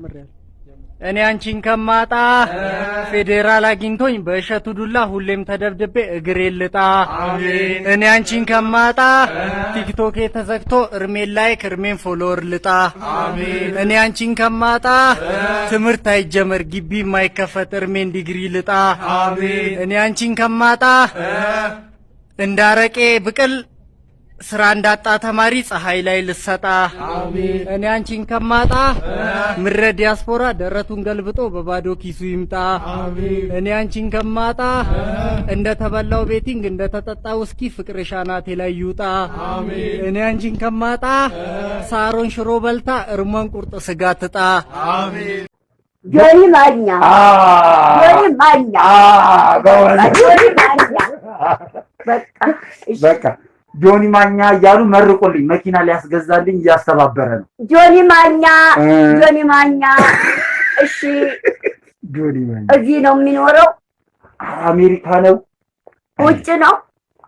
ጀምሬያለሁ እኔ አንቺን ከማጣ ፌዴራል አግኝቶኝ በእሸቱ ዱላ ሁሌም ተደብድቤ እግሬ ልጣ አሜን እኔ አንቺን ከማጣ ቲክቶክ ተዘግቶ እርሜን ላይክ እርሜን ፎሎወር ልጣ አሜን እኔ አንቺን ከማጣ ትምህርት አይጀመር ግቢ የማይከፈት እርሜን ዲግሪ ልጣ አሜን እኔ አንቺን ከማጣ እንዳረቄ ብቅል ስራ እንዳጣ ተማሪ ፀሐይ ላይ ልሰጣ አሜን እኔ አንቺን ከማጣ ምረ ዲያስፖራ ደረቱን ገልብጦ በባዶ ኪሱ ይምጣ አሜን እኔ አንቺን ከማጣ እንደተበላው ቤቲንግ እንደተጠጣው እስኪ ፍቅርሽ አናቴ ላይ ይውጣ አሜን እኔ አንቺን ከማጣ ሳሮን ሽሮ በልታ እርሞን ቁርጥ ስጋ ትጣ አሜን ጆኒ ማኛ በቃ ጆኒ ማኛ እያሉ መርቆልኝ መኪና ሊያስገዛልኝ እያስተባበረ ነው። ጆኒ ማኛ እሺ ጆኒ ማኛ እዚህ ነው የሚኖረው? አሜሪካ ነው። ውጭ ነው?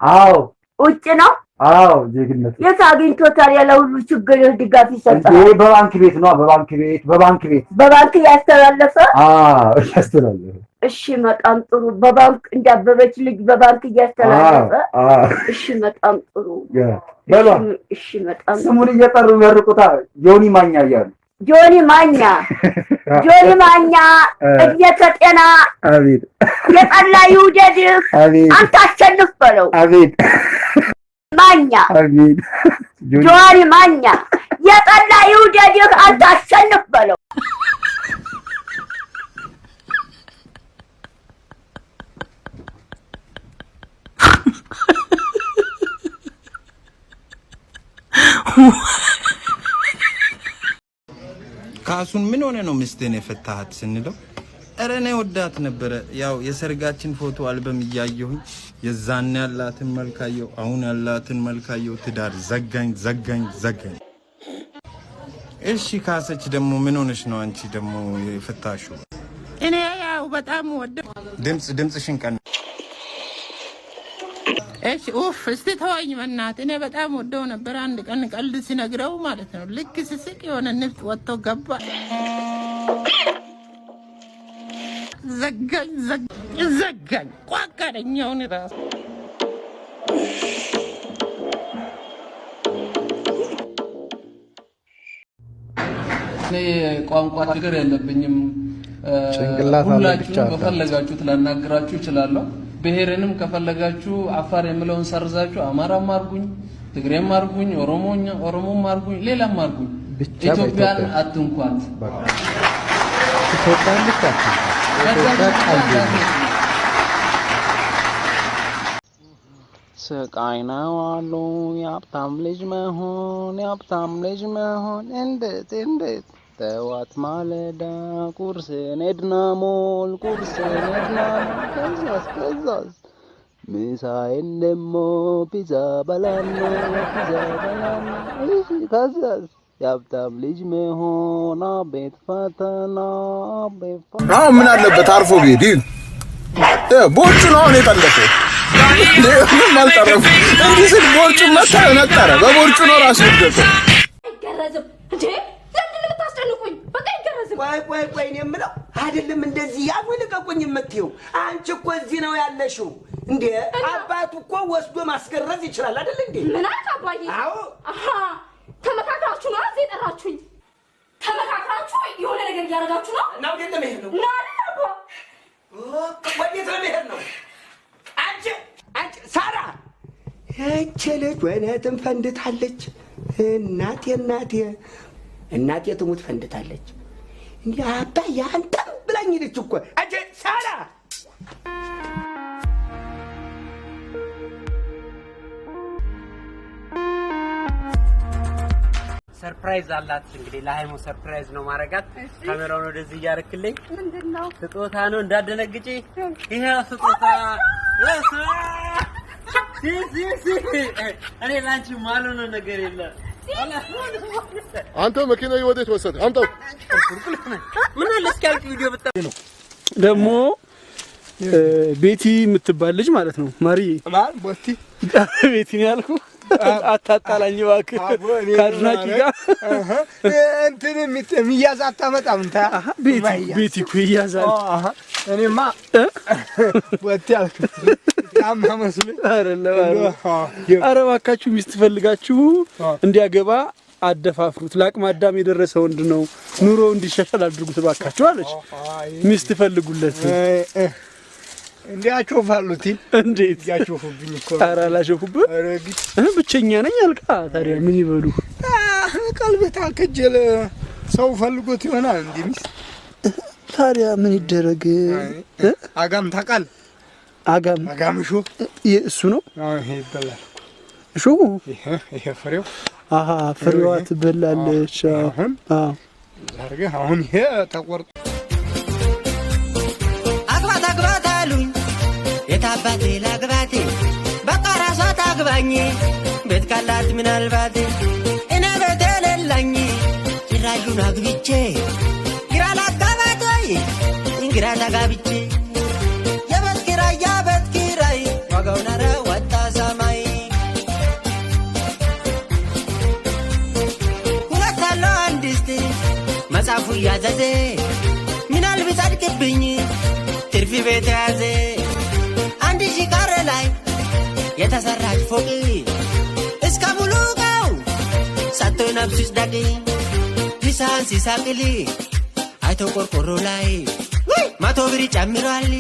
አዎ ውጭ ነው። አዎ ዜግነት የት አግኝቶታል? ያለ ሁሉ ችግር ድጋፍ ይሰጣል። በባንክ ቤት ነው። በባንክ ያስተላለፈ? አዎ ያስተላለፈ። እሺ በጣም ጥሩ። በባንክ እንዳበበች ልጅ በባንክ እያስተላለፈ? እሺ በጣም ጥሩ። እሺ በጣም ስሙን እየጠሩ ይመርቁታ ጆኒ ማኛ እያሉ ጆኒ ማኛ እየተጤና አቤት የጠላ ይውደድህ አንተ አሸንፍ በለው አቤት ማኛ አቤት ጆኒ ማኛ የጠላ ይውደድህ አንተ አሸንፍ በለው ካሱን ምን ሆነ ነው ሚስቴን የፈታሃት ስንለው ኧረ እኔ ወዳት ነበረ ያው የሰርጋችን ፎቶ አልበም እያየሁኝ የዛን ያላትን መልካየው አሁን ያላትን መልካየው ትዳር ዘጋኝ እሺ ካሰች ደግሞ ምን ሆነሽ ነው አንቺ ደግሞ የፈታሽው እኔ ያው በጣም ወደ ድምጽሽን ቀን እሺ እስቲ ተወኝ በእናትህ እኔ በጣም ወደው ነበር አንድ ቀን ቀልድ ሲነግረው ማለት ነው ልክ ስስቅ የሆነ ንፍጥ ወጥቶ ገባ ዘጋኝ ቋቃደኛውን ራስ እኔ ቋንቋ ችግር የለብኝም ሁላችሁም በፈለጋችሁት ላናግራችሁ እችላለሁ ብሔርንም ከፈለጋችሁ አፋር የምለውን ሰርዛችሁ አማራም አርጉኝ ትግሬም አርጉኝ ኦሮሞም አርጉኝ ሌላም አርጉኝ ኢትዮጵያን አትንኳት ኢትዮጵያን ልካት ስቃይ ነው አሉ የሀብታም ልጅ መሆን እንዴት ጠዋት ማለዳ ቁርስን ኤድናሞል ከዛስ ምሳዬን ደሞ ፒዛ በላና ከዛስ የሀብታም ልጅ መሆን አቤት ፈተና አሁን ምን አለበት አርፎ ቢሄድ ቦርጩ ነው አሁን የጠለፈው ምን ማልጠረፉ እንዲህ ስል ቦርጩ መታ ነጠረ በቦርጩ ነው ራሱ ይደረሰ አይገረዝም እንዴ ለምን ልታስጨንቁኝ በቃ አይገረዝም ቆይ እኔ የምለው አይደለም እንደዚህ ያወለቀቁኝ የምትይው አንቺ እኮ እዚህ ነው ያለሽው እንዴ አባቱ እኮ ወስዶ ማስገረዝ ይችላል አይደል እንዴ ምን አባዬ አዎ ተመካክራችሁ ነው እዚህ ጠራችሁኝ ተመካክራችሁ የሆነ ነገር ያደርጋችሁ ነው ነው ግን ለምን ነው ወዴት ነው መሄድ ነው አንቺ ሳራ እቺ ልጅ ወዴትም ፈንድታለች እናቴ ትሙት ፈንድታለች እንዴ አባዬ አንተም ብላኝ ልጅ እኮ አንቺ ሳራ ሰርፕራይዝ አላት እንግዲህ ለሃይሞ ሰርፕራይዝ ነው ማረጋት ካሜራውን ወደዚህ ያርክልኝ ምንድነው ስጦታ ነው እንዳደነግጪ ይሄ ስጦታ እኔ ላንቺ ማለነ ነገር የለም አንተ መኪናው ወዴት ወሰደ አምጣው ምን አለ እስኪያልቅ ቪዲዮ ብታይ ነው ደግሞ ቤቲ የምትባል ልጅ ማለት ነው ማሪ ማን ቦቲ ቤቲ ነው ያልኩ አታጣላኝ እባክህ ካድናቂ ጋር እንትን የሚያዝ አታመጣም እንታ ቤት እኮ ይያዛል እኔማ ወጥ ያልክ ታማ መስሎኝ ኧረ እባካችሁ ሚስት ፈልጋችሁ እንዲያገባ አደፋፍሩት ለአቅመ አዳም የደረሰ ወንድ ነው ኑሮ እንዲሻሻል አድርጉት እባካችሁ አለች ሚስት ፈልጉለት እንዲያቸው ፋሉቲ እንዴት ያቸውብኝ እኮ ኧረ አላሸፉብህ ብቸኛ ነኝ አልካ ታዲያ ምን ይበሉ ቀልብህ ታከጀለ ሰው ፈልጎት ይሆናል እንዴ ሚስት ታዲያ ምን ይደረግ አጋም ታውቃል አጋም ሹ እሱ ነው ይሄ ይበላል ሹ ይሄ ፍሬው ፍሬዋ ትበላለች አሁን ዛርገ አሁን ይሄ ተቆርጦ አግባት አሉኝ የታባቴ ላግባቴ በቃ ራሷ ታግባኝ ቤት ካላት ምናልባት እኔ ቤት የሌለኝ ጭራሹን አግብቼ ግራ ላጋባት ወይ ግራ ተጋብቼ የቤት ኪራይ ዋጋውን ኧረ ወጣ ሰማይ ሁለት አለው አንድስት መጽሐፉ እያዘዘ ምናል ቢጸድቅብኝ ትርፊ ቤት ያዘ 1000 ካሬ ላይ የተሰራች ፎቅ እስከ ሙሉ ቀው ሰጥቶ ነፍሱስ ዳቂ ሊሳን ሲሳቅል አይቶ ቆርቆሮ ላይ 100 ብር ጨምሯል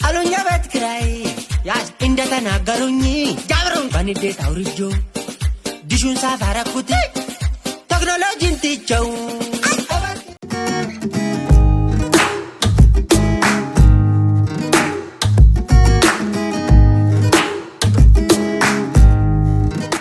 አሉኝ ቤት ኪራይ ያዝ እንደተናገሩኝ ጃብሩን በንዴት አውርጆ ዲሹን ሳፋረኩት ቴክኖሎጂን ትቸው